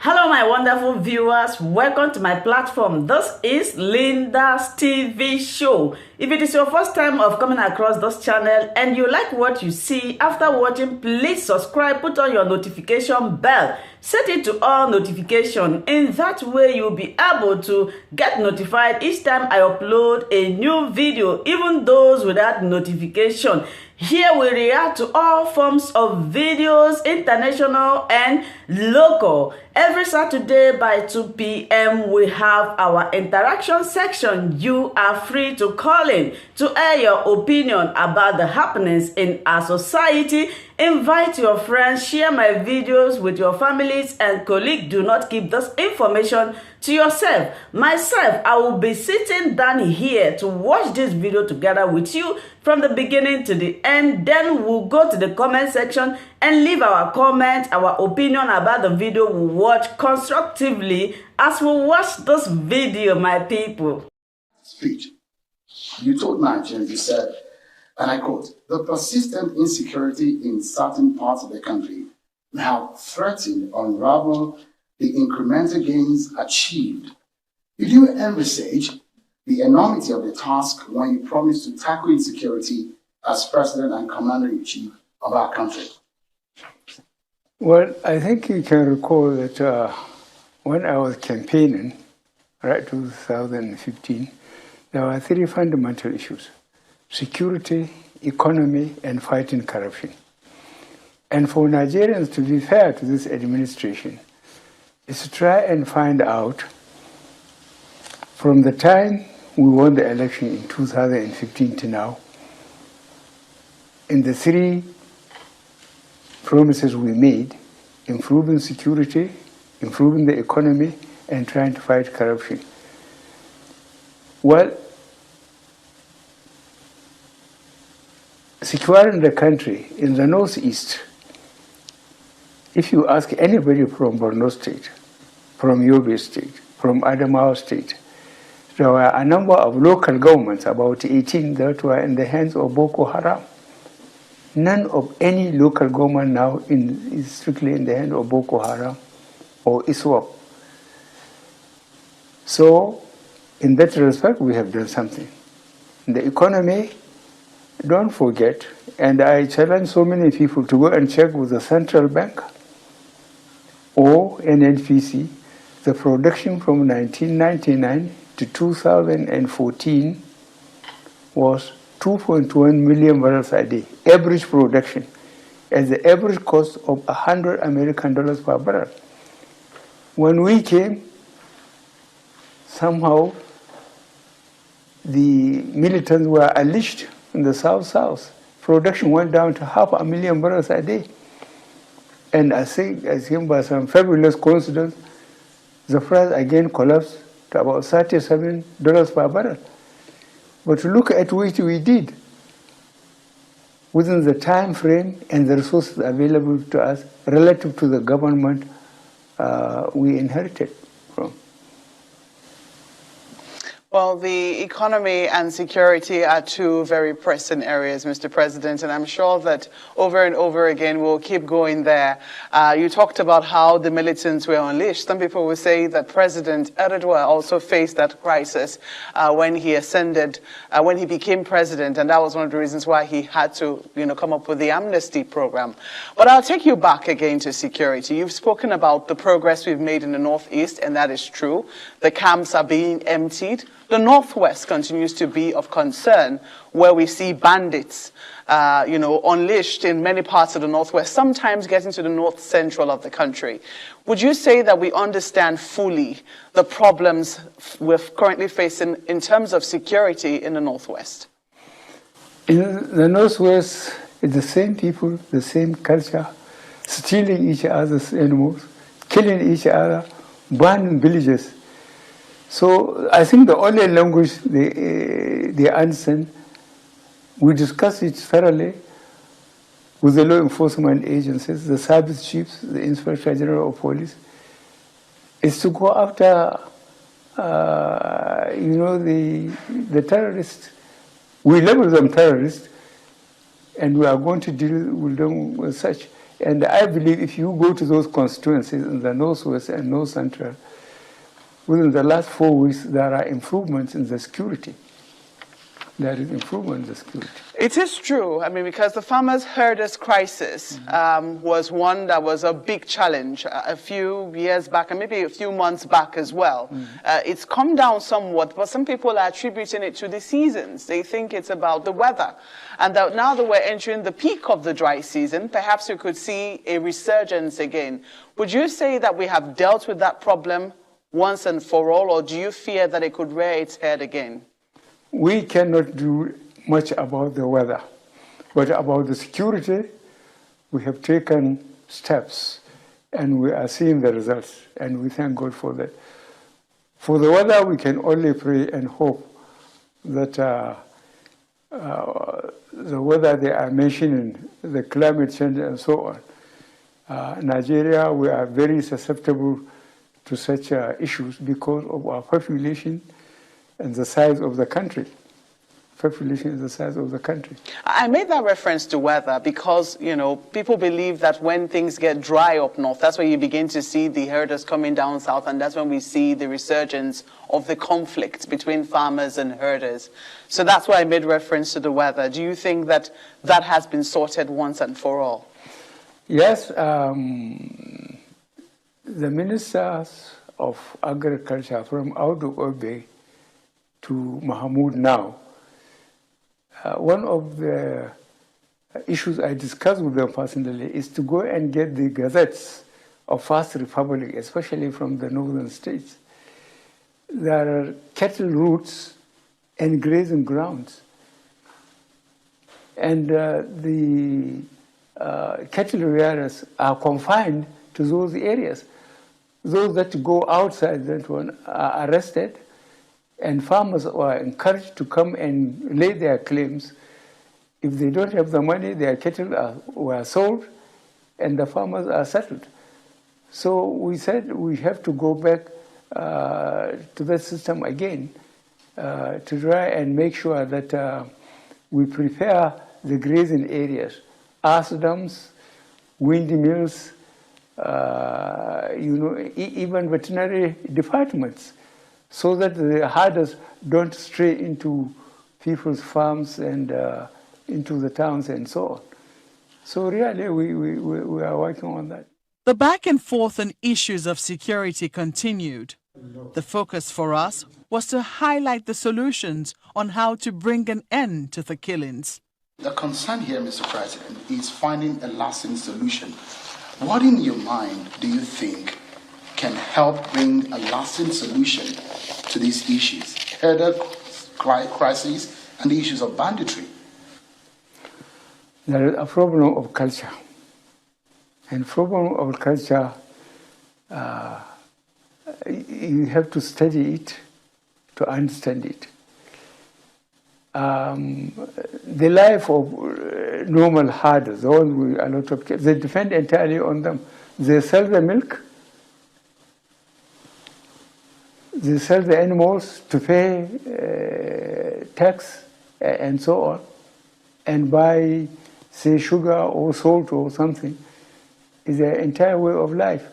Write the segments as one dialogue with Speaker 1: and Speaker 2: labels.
Speaker 1: Hello, my wonderful viewers. Welcome to my platform. This is Linda's TV show. If it is your first time of coming across this channel and you like what you see after watching, please subscribe, put on your notification bell, set it to all notification. In that way, you'll be able to get notified each time I upload a new video, even those without notification. Here we react to all forms of videos, international and local. Every Saturday by 2 p.m. we have our interaction section. You are free to call in to air your opinion about the happenings in our society. Invite your friends, share my videos with your families and colleagues. Do not keep this information to yourself. Myself, I will be sitting down here to watch this video together with you from the beginning to the end. Then we'll go to the comment section and leave our comment, our opinion about the video we watch constructively as we watch this video, my people.
Speaker 2: Speech. You told Nigerians, you said, and I quote, "The persistent insecurity in certain parts of the country now threaten or unravel the incremental gains achieved. Did you envisage the enormity of the task when you promised to tackle insecurity as President and Commander-in-Chief of our country?"
Speaker 3: Well, I think you can recall that when I was campaigning, right, 2015, there were three fundamental issues: security, economy, and fighting corruption. And for Nigerians to be fair to this administration is to try and find out, from the time we won the election in 2015 to now, in the three promises we made: improving security, improving the economy, and trying to fight corruption. Well, securing the country in the northeast, if you ask anybody from Borno State, from Yobe State, from Adamawa State, there were a number of local governments, about 18, that were in the hands of Boko Haram. None of any local government now is strictly in the hands of Boko Haram or ISWAP. So, in that respect, we have done something. In the economy, don't forget, and I challenge so many people to go and check with the central bank or NNPC, the production from 1999 to 2014 was 2.1 million barrels a day, average production, at the average cost of $100 American per barrel. When we came, somehow the militants were unleashed in the south. Production went down to 500,000 barrels a day. And I think by some fabulous coincidence, the price again collapsed to about $37 per barrel. But look at what we did within the time frame and the resources available to us relative to the government we inherited from.
Speaker 4: Well, the economy and security are two very pressing areas, Mr. President, and I'm sure that over and over again we'll keep going there. You talked about how the militants were unleashed. Some people will say that President Erdogan also faced that crisis when he ascended, when he became president, and that was one of the reasons why he had to, come up with the amnesty program. But I'll take you back again to security. You've spoken about the progress we've made in the Northeast, and that is true. The camps are being emptied. The Northwest continues to be of concern, where we see bandits, unleashed in many parts of the Northwest, sometimes getting to the north central of the country. Would you say that we understand fully the problems we're currently facing in terms of security in the Northwest?
Speaker 3: In the Northwest, it's the same people, the same culture, stealing each other's animals, killing each other, burning villages. So I think the only language they understand, we discuss it thoroughly with the law enforcement agencies, the service chiefs, the Inspector General of Police, is to go after, the terrorists. We label them terrorists, and we are going to deal with them with such. And I believe if you go to those constituencies in the Northwest and North Central, within the last 4 weeks, there are improvements in the security. There is improvement in the security.
Speaker 4: It is true. I mean, because the farmers' herders crisis was one that was a big challenge a few years back and maybe a few months back as well. It's come down somewhat, but some people are attributing it to the seasons. They think it's about the weather. And that now that we're entering the peak of the dry season, perhaps we could see a resurgence again. Would you say that we have dealt with that problem once and for all, or do you fear that it could rear its head again?
Speaker 3: We cannot do much about the weather, but about the security, we have taken steps and we are seeing the results, and we thank God for that. For the weather, we can only pray and hope that the weather they are mentioning, the climate change and so on. Nigeria, we are very susceptible to such issues because of our population and the size of the country. Population is the size of the country.
Speaker 4: I made that reference to weather because, you know, people believe that when things get dry up north, that's when you begin to see the herders coming down south, and that's when we see the resurgence of the conflict between farmers and herders. So that's why I made reference to the weather. Do you think that that has been sorted once and for all?
Speaker 3: Yes, the ministers of agriculture from Audu Obe to Mahmoud now, one of the issues I discussed with them personally is to go and get the gazettes of First Republic, especially from the northern states. There are cattle routes and grazing grounds. And the cattle rearers are confined to those areas. Those that go outside that one are arrested, and farmers are encouraged to come and lay their claims. If they don't have the money, their cattle were sold, and the farmers are settled. So we said we have to go back to that system again to try and make sure that we prepare the grazing areas, dams, windmills, even veterinary departments, so that the herders don't stray into people's farms and into the towns and so on. So really, we are working on that.
Speaker 5: The back and forth on issues of security continued. The focus for us was to highlight the solutions on how to bring an end to the killings.
Speaker 2: The concern here, Mr. President, is finding a lasting solution. What in your mind do you think can help bring a lasting solution to these issues, herder crises and the issues of banditry?
Speaker 3: There is a problem of culture. And problem of culture, you have to study it to understand it. The life of normal herders, the ones with a lot of kids, they depend entirely on them. They sell the milk, they sell the animals to pay tax and so on, and buy, say, sugar or salt or something. Is their entire way of life.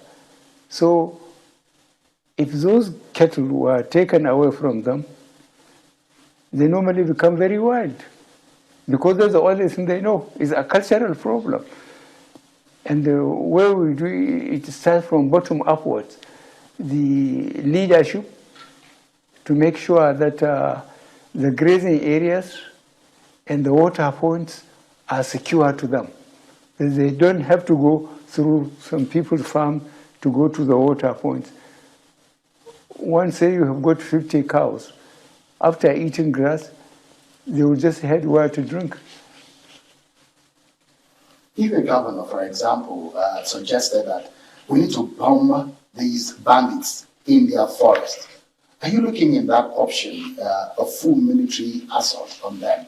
Speaker 3: So if those cattle were taken away from them, they normally become very wild, because that's the only thing they know. It's a cultural problem. And the way we do it starts from bottom upwards. The leadership to make sure that the grazing areas and the water points are secure to them. That they don't have to go through some people's farm to go to the water points. Once, say, you have got 50 cows. After eating grass, they will just head where to drink.
Speaker 2: If a governor, for example, suggested that we need to bomb these bandits in their forest, are you looking in that option of full military assault on them?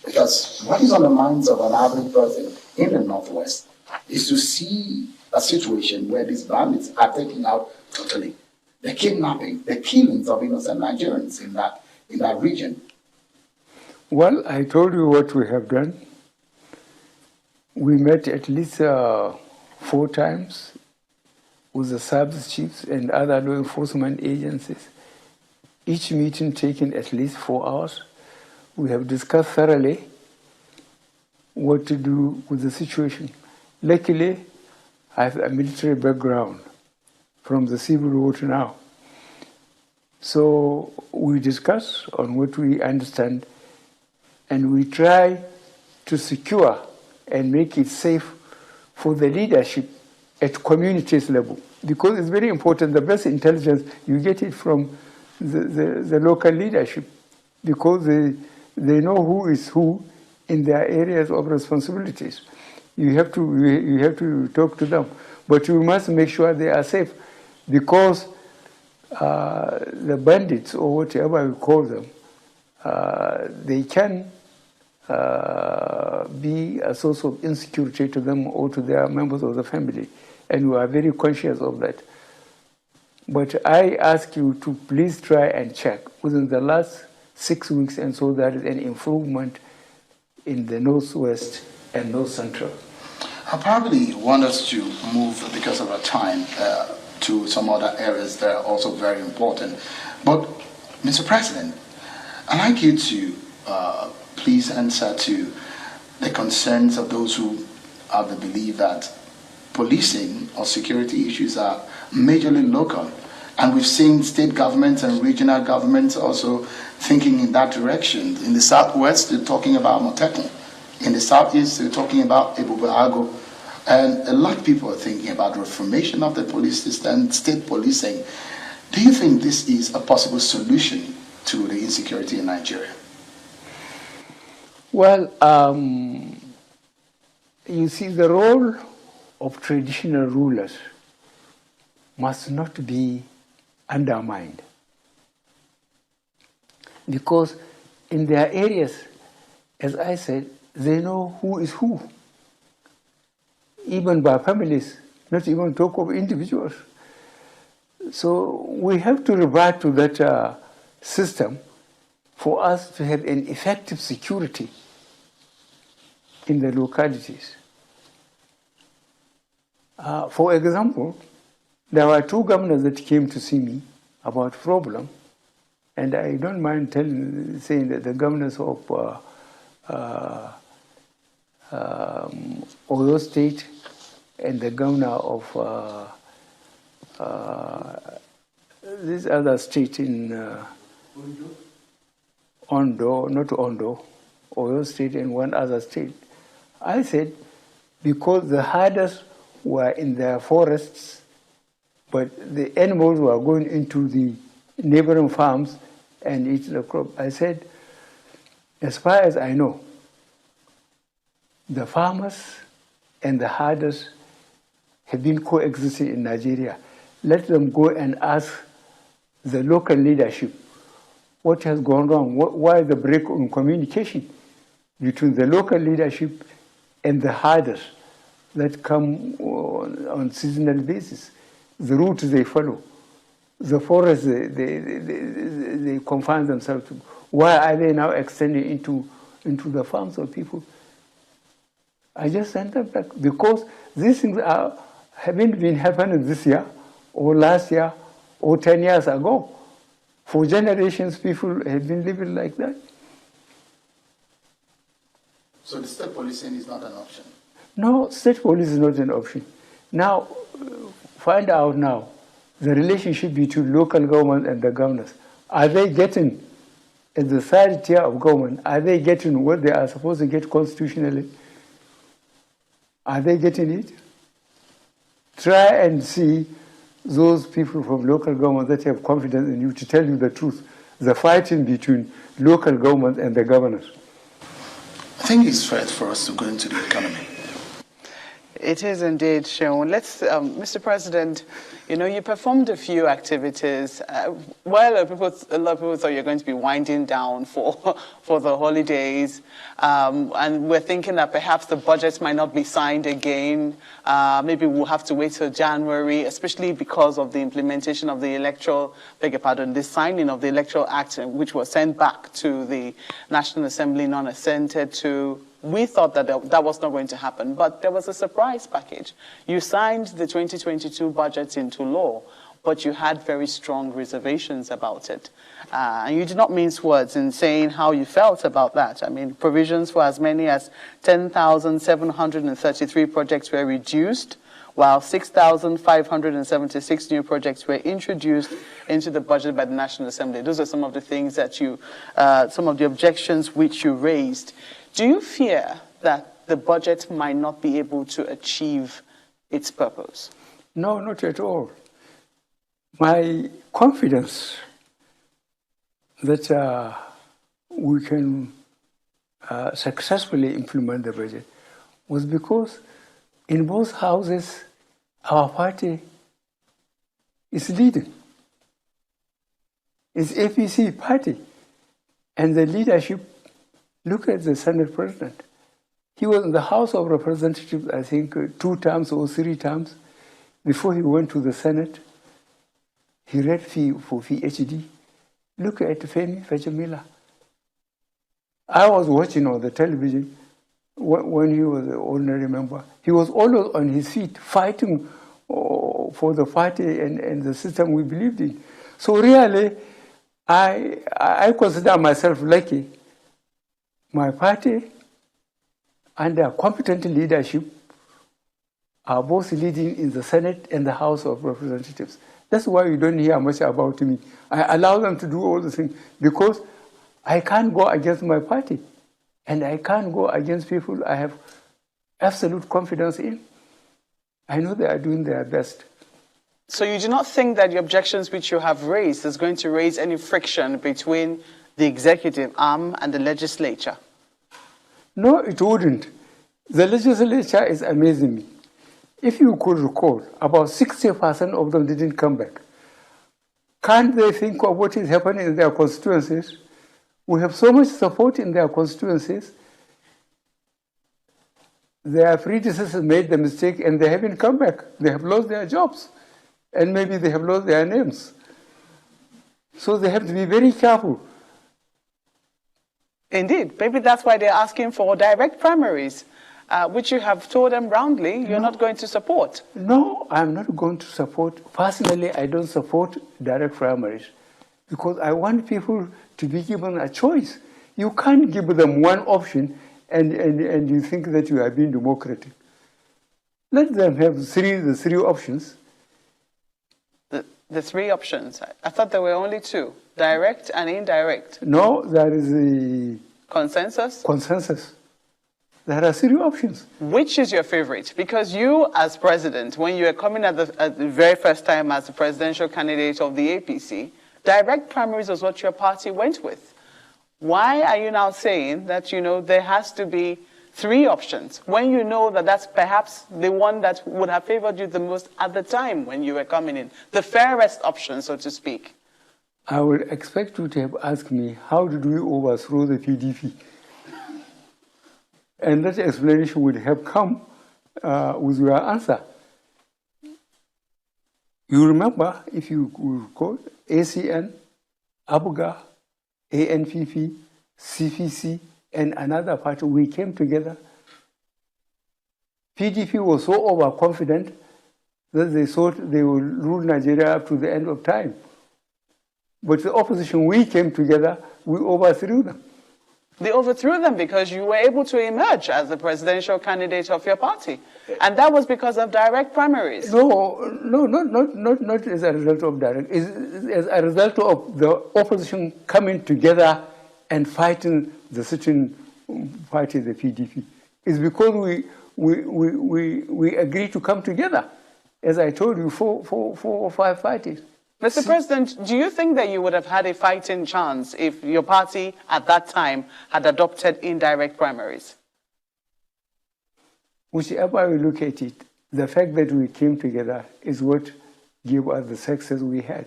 Speaker 2: Because what is on the minds of an average person in the Northwest is to see a situation where these bandits are taking out totally the kidnapping, the killings of innocent Nigerians in that region.
Speaker 3: Well, I told you what we have done. We met at least 4 times with the service chiefs and other law enforcement agencies. Each meeting taking at least 4 hours. We have discussed thoroughly what to do with the situation. Luckily, I have a military background from the civil war to now. So we discuss on what we understand, and we try to secure and make it safe for the leadership at communities level. Because it's very important, the best intelligence, you get it from the local leadership, because they know who is who in their areas of responsibilities. You have to talk to them, but you must make sure they are safe, because the bandits, or whatever we call them, they can be a source of insecurity to them or to their members of the family, and we are very conscious of that. But I ask you to please try and check within the last 6 weeks, and so there is an improvement in the Northwest and North Central.
Speaker 2: I probably want us to move, because of our time, to some other areas that are also very important. But, Mr. President, I'd like you to please answer to the concerns of those who have the belief that policing or security issues are majorly local. And we've seen state governments and regional governments also thinking in that direction. In the Southwest, they're talking about Motekun. In the Southeast, they're talking about Ebubeago. And a lot of people are thinking about reformation of the police system, state policing. Do you think this is a possible solution to the insecurity in Nigeria?
Speaker 3: Well, you see, the role of traditional rulers must not be undermined, because in their areas, as I said, they know who is who, even by families, not even talk of individuals. So we have to revert to that system for us to have an effective security in the localities. For example, there were 2 governors that came to see me about problem, and I don't mind saying that the governors of Oyo State and the governor of this other state in Ondo, not Ondo, Oyo State and one other state. I said, because the herders were in their forests, but the animals were going into the neighboring farms and eating the crop. I said, as far as I know, the farmers and the herders have been coexisting in Nigeria. Let them go and ask the local leadership what has gone wrong, why the break in communication between the local leadership and the herders that come on seasonal basis, the route they follow, the forest they confine themselves to. Why are they now extending into the farms of people? I just sent them back, because these things haven't been happening this year or last year or 10 years ago. For generations, people have been living like that.
Speaker 2: So the state policing is not an option?
Speaker 3: No, state police is not an option. Now, find out now the relationship between local government and the governors. Are they getting, at the third tier of government, are they getting what they are supposed to get constitutionally? Are they getting it? Try and see those people from local government that have confidence in you to tell you the truth, the fighting between local government and the governors.
Speaker 2: I think it's fair for us to go into the economy.
Speaker 4: It is indeed, Seun. Let's, Mr. President, you know, you performed a few activities. Well, a lot of people thought you're going to be winding down for the holidays. And we're thinking that perhaps the budget might not be signed again. Maybe we'll have to wait till January, especially because of the implementation of the the signing of the Electoral Act, which was sent back to the National Assembly, non-assented to. We thought that that was not going to happen, but there was a surprise package. You signed the 2022 budget into law, but you had very strong reservations about it. And you did not mince words in saying how you felt about that. I mean, provisions for as many as 10,733 projects were reduced, while 6,576 new projects were introduced into the budget by the National Assembly. Those are some of the things that some of the objections which you raised. Do you fear that the budget might not be able to achieve its purpose?
Speaker 3: No, not at all. My confidence that we can successfully implement the budget was because in both houses, our party is leading. It's APC party. And the leadership, look at the Senate President. He was in the House of Representatives, I think, 2 times or 3 times. Before he went to the Senate, he read for PhD. Look at Femi Fajamila. I was watching on the television when he was an ordinary member. He was always on his feet, fighting for the party and the system we believed in. So really, I consider myself lucky. My party, under competent leadership, are both leading in the Senate and the House of Representatives. That's why you don't hear much about me. I allow them to do all the things because I can't go against my party. And I can't go against people I have absolute confidence in. I know they are doing their best.
Speaker 4: So you do not think that the objections which you have raised is going to raise any friction between the executive arm and the legislature?
Speaker 3: No, it wouldn't. The legislature is amazing me. If you could recall, about 60% of them didn't come back. Can't they think of what is happening in their constituencies? We have so much support in their constituencies. Their predecessors made the mistake and they haven't come back. They have lost their jobs. And maybe they have lost their names. So they have to be very careful.
Speaker 4: Indeed. Maybe that's why they're asking for direct primaries, which you have told them roundly you're not going to support.
Speaker 3: No, I'm not going to support. Personally, I don't support direct primaries because I want people to be given a choice. You can't give them one option and you think that you are being democratic. Let them have the 3 options.
Speaker 4: The 3 options? I thought there were only 2, direct and indirect.
Speaker 3: No, there is a...
Speaker 4: Consensus?
Speaker 3: Consensus. There are 3 options.
Speaker 4: Which is your favorite? Because you, as president, when you were coming at the very first time as the presidential candidate of the APC, direct primaries was what your party went with. Why are you now saying that, there has to be 3 options when you know that that's perhaps the one that would have favored you the most at the time when you were coming in? The fairest option, so to speak.
Speaker 3: I would expect you to have asked me, how did we overthrow the PDP? And that explanation would have come with your answer. You remember, if you recall, ACN, ABGA, ANPP, CPC, and another party, we came together. PDP was so overconfident that they thought they would rule Nigeria up to the end of time. But the opposition, we came together, we overthrew them.
Speaker 4: They overthrew them because you were able to emerge as the presidential candidate of your party. And that was because of direct primaries.
Speaker 3: No, not as a result of direct. It's as a result of the opposition coming together and fighting the sitting party, the PDP. It's because we agreed to come together. As I told you, 4 or 5 parties.
Speaker 4: Mr. President, do you think that you would have had a fighting chance if your party at that time had adopted indirect primaries?
Speaker 3: Whichever we look at it, the fact that we came together is what gave us the success we had.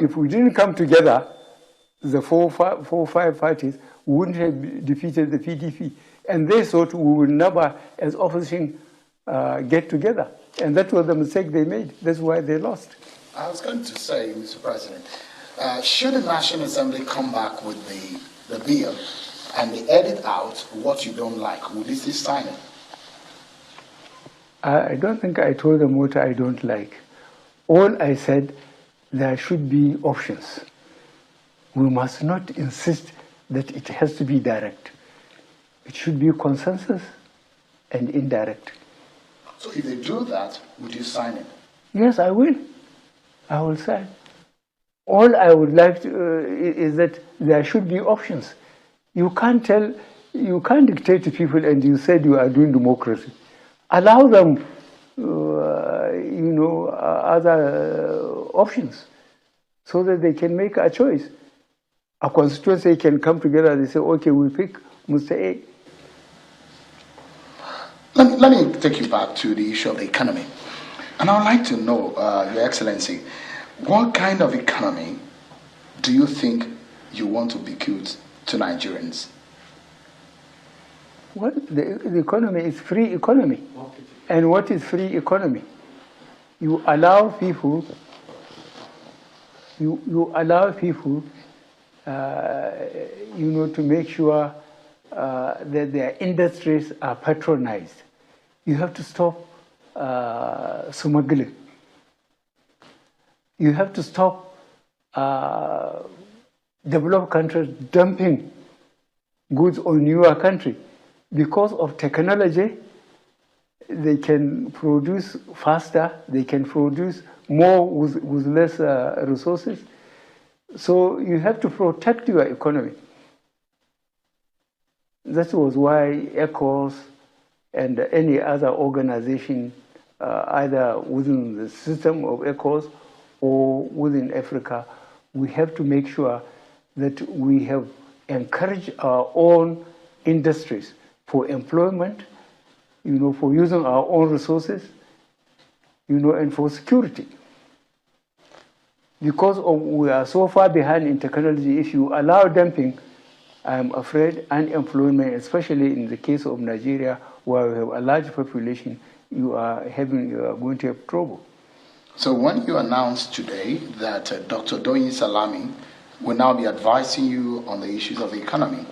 Speaker 3: If we didn't come together, the 4 or 5 parties wouldn't have defeated the PDP. And they thought we would never, as opposition, get together. And that was the mistake they made. That's why they lost.
Speaker 2: I was going to say, Mr. President, should the National Assembly come back with the bill and they edit out what you don't like, will you still sign it?
Speaker 3: I don't think I told them what I don't like. All I said, there should be options. We must not insist that it has to be direct. It should be consensus and indirect.
Speaker 2: So if they do that, would you sign it?
Speaker 3: Yes, I will. I will sign. All I would like is that there should be options. You can't dictate to people, and you said you are doing democracy. Allow them, other options, so that they can make a choice. A constituency can come together and they say, okay, we pick Mr. A.
Speaker 2: Let me take you back to the issue of the economy. And I would like to know, Your Excellency, what kind of economy do you think you want to bequeath to Nigerians?
Speaker 3: Well, the economy is free economy. And what is free economy? You allow people, to make sure that their industries are patronized. You have to stop smuggling. You have to stop developed countries dumping goods on your country. Because of technology, they can produce faster, they can produce more with less resources. So you have to protect your economy. That was why ECOWAS and any other organization, either within the system of ECOWAS or within Africa, we have to make sure that we have encouraged our own industries for employment, for using our own resources, and for security. Because we are so far behind in technology, if you allow dumping, I'm afraid unemployment, especially in the case of Nigeria, where we have a large population, you are going to have trouble.
Speaker 2: So when you announced today that Dr. Doyin Salami will now be advising you on the issues of the economy,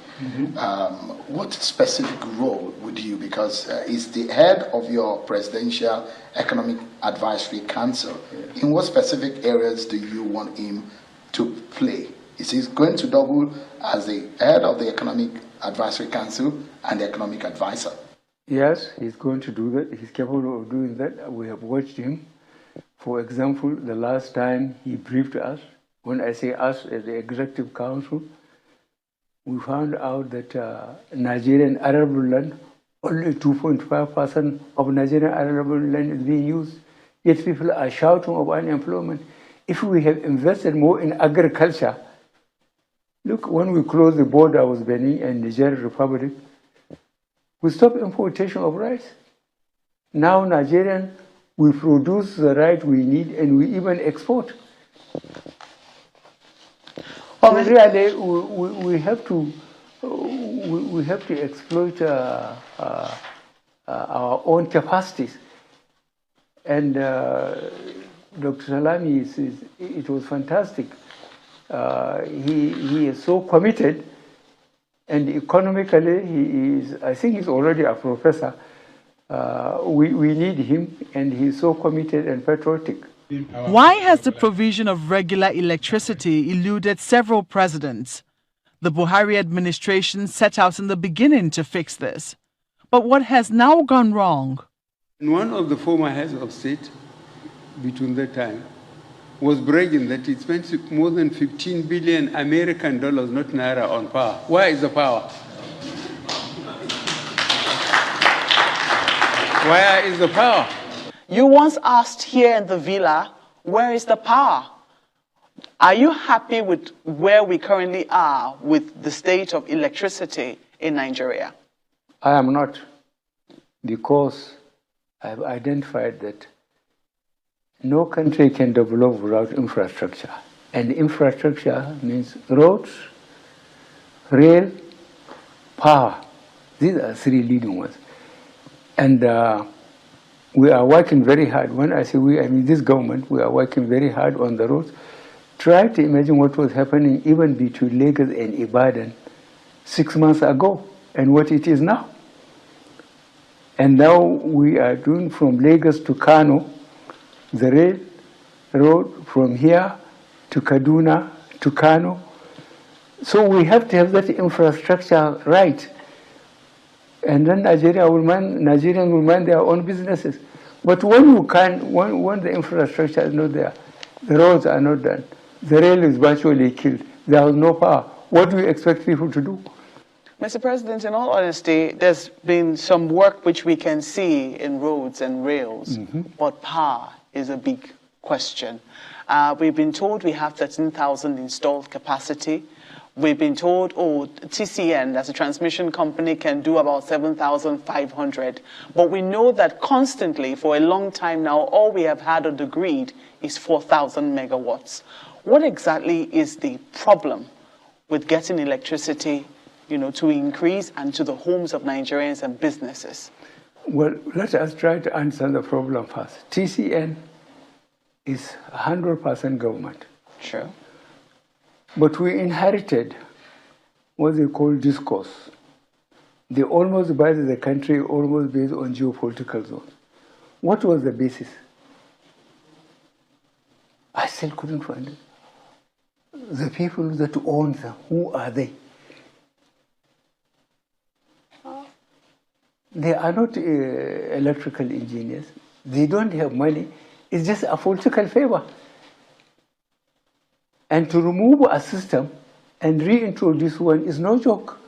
Speaker 2: what specific role would you, because he's the head of your Presidential Economic Advisory Council, in what specific areas do you want him to play? Is he going to double as the head of the Economic Advisory Council and the economic advisor?
Speaker 3: Yes, he's going to do that. He's capable of doing that. We have watched him. For example, the last time he briefed us, when I say us as the Executive Council, we found out that Nigerian arable land, only 2.5% of Nigerian arable land is being used. Yet people are shouting of unemployment. If we have invested more in agriculture, look, when we closed the border with Benin and Niger Republic, we stopped importation of rice. Now Nigerian, we produce the rice we need and we even export. So really, we have to exploit our own capacities. And Dr. Salami, it was fantastic. He is so committed, and economically, I think he's already a professor. We need him, and he's so committed and patriotic.
Speaker 5: Why has the provision of regular electricity eluded several presidents? The Buhari administration set out in the beginning to fix this. But what has now gone wrong?
Speaker 6: One of the former heads of state, between that time, was bragging that he spent more than 15 billion American dollars, not naira, on power. Where is the power? Where is the power?
Speaker 4: You once asked here in the villa, where is the power? Are you happy with where we currently are with the state of electricity in Nigeria?
Speaker 3: I am not, because I've identified that no country can develop without infrastructure. And infrastructure means roads, rail, power. These are three leading ones. And we are working very hard. When I say we, I mean this government, we are working very hard on the roads. Try to imagine what was happening even between Lagos and Ibadan 6 months ago and what it is now. And now we are doing from Lagos to Kano, the rail road from here to Kaduna to Kano. So we have to have that infrastructure right. And then Nigerians will mind their own businesses. But when the infrastructure is not there, the roads are not done, the rail is virtually killed, there is no power. What do we expect people to do?
Speaker 4: Mr. President, in all honesty, there's been some work which we can see in roads and rails, but power is a big question. We've been told we have 13,000 installed capacity. We've been told, TCN, as a transmission company, can do about 7,500. But we know that constantly, for a long time now, all we have had on the grid is 4,000 megawatts. What exactly is the problem with getting electricity, to increase and to the homes of Nigerians and businesses?
Speaker 3: Well, let us try to answer the problem first. TCN is 100% government.
Speaker 4: Sure.
Speaker 3: But we inherited what they call discourse. They almost divided the country almost based on geopolitical zones. What was the basis? I still couldn't find it. The people that own them, who are they? They are not electrical engineers. They don't have money. It's just a political favor. And to remove a system and reintroduce one is no joke.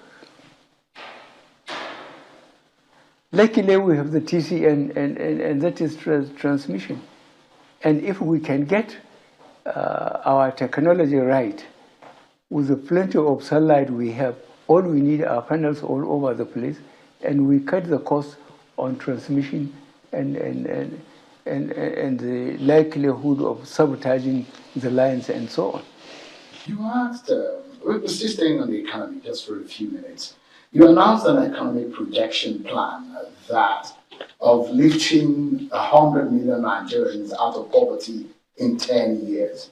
Speaker 3: Luckily, we have the TCN, and that is transmission. And if we can get our technology right, with the plenty of sunlight we have, all we need are panels all over the place, and we cut the cost on transmission and the likelihood of sabotaging the lines and so on.
Speaker 2: You asked, we're still staying on the economy just for a few minutes. You announced an economic projection plan that of lifting 100 million Nigerians out of poverty in 10 years.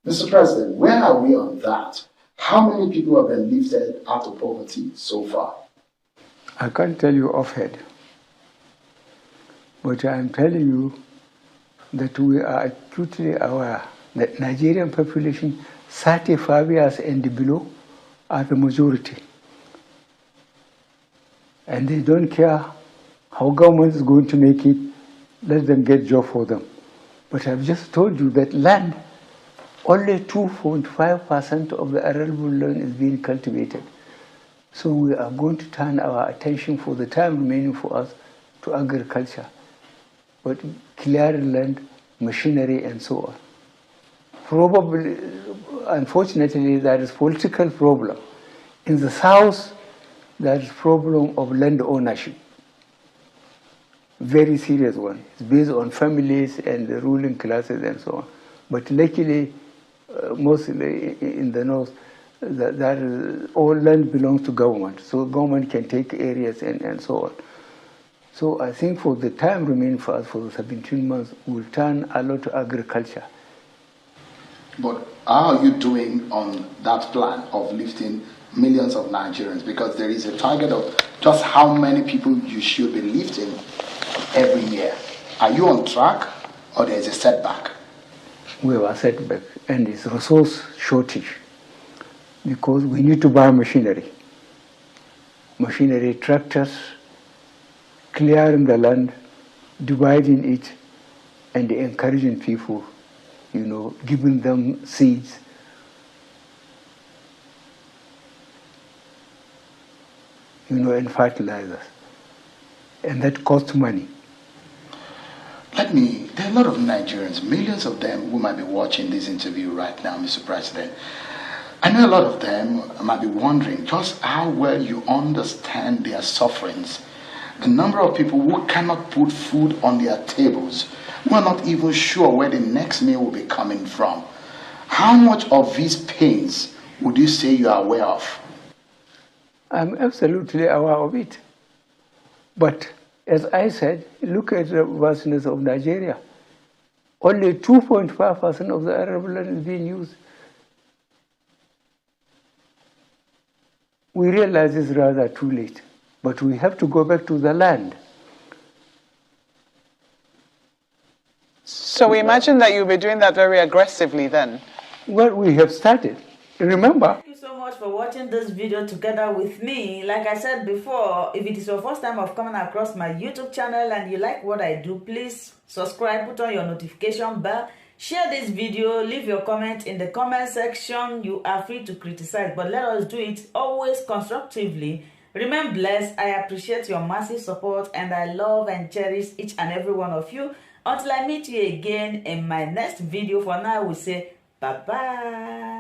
Speaker 2: Mr. President, where are we on that? How many people have been lifted out of poverty so far?
Speaker 3: I can't tell you offhand, but I'm telling you that we are acutely aware that Nigerian population 35 years and below are the majority. And they don't care how government is going to make it, let them get job for them. But I've just told you that land, only 2.5% of the arable land is being cultivated. So we are going to turn our attention for the time remaining for us to agriculture, but clearing land, machinery, and so on. Probably, unfortunately, there is political problem. In the south, there is problem of land ownership. Very serious one. It's based on families and the ruling classes and so on. But luckily, mostly in the north, that is, all land belongs to government. So government can take areas and so on. So I think for the time remaining for us, for the 17 months, we'll turn a lot to agriculture.
Speaker 2: But how are you doing on that plan of lifting millions of Nigerians? Because there is a target of just how many people you should be lifting every year. Are you on track, or there is a setback?
Speaker 3: We have a setback, and it's resource shortage, because we need to buy machinery, tractors, clearing the land, dividing it, and encouraging people, giving them seeds. And fertilizers. And that costs money.
Speaker 2: There are a lot of Nigerians, millions of them, who might be watching this interview right now, Mr. President. I know a lot of them might be wondering just how well you understand their sufferings. The number of people who cannot put food on their tables, who are not even sure where the next meal will be coming from. How much of these pains would you say you are aware of?
Speaker 3: I'm absolutely aware of it. But as I said, look at the vastness of Nigeria. Only 2.5% of the arable land is being used. we realize it's rather too late. But we have to go back to the land.
Speaker 4: So we imagine that you'll be doing that very aggressively then.
Speaker 3: Well, we have started. Remember?
Speaker 1: Thank you so much for watching this video together with me. Like I said before, if it is your first time of coming across my YouTube channel and you like what I do, please subscribe, put on your notification bell, share this video, leave your comment in the comment section. You are free to criticize, but let us do it always constructively. Remain blessed. I appreciate your massive support and I love and cherish each and every one of you. Until I meet you again in my next video, for now we say bye-bye.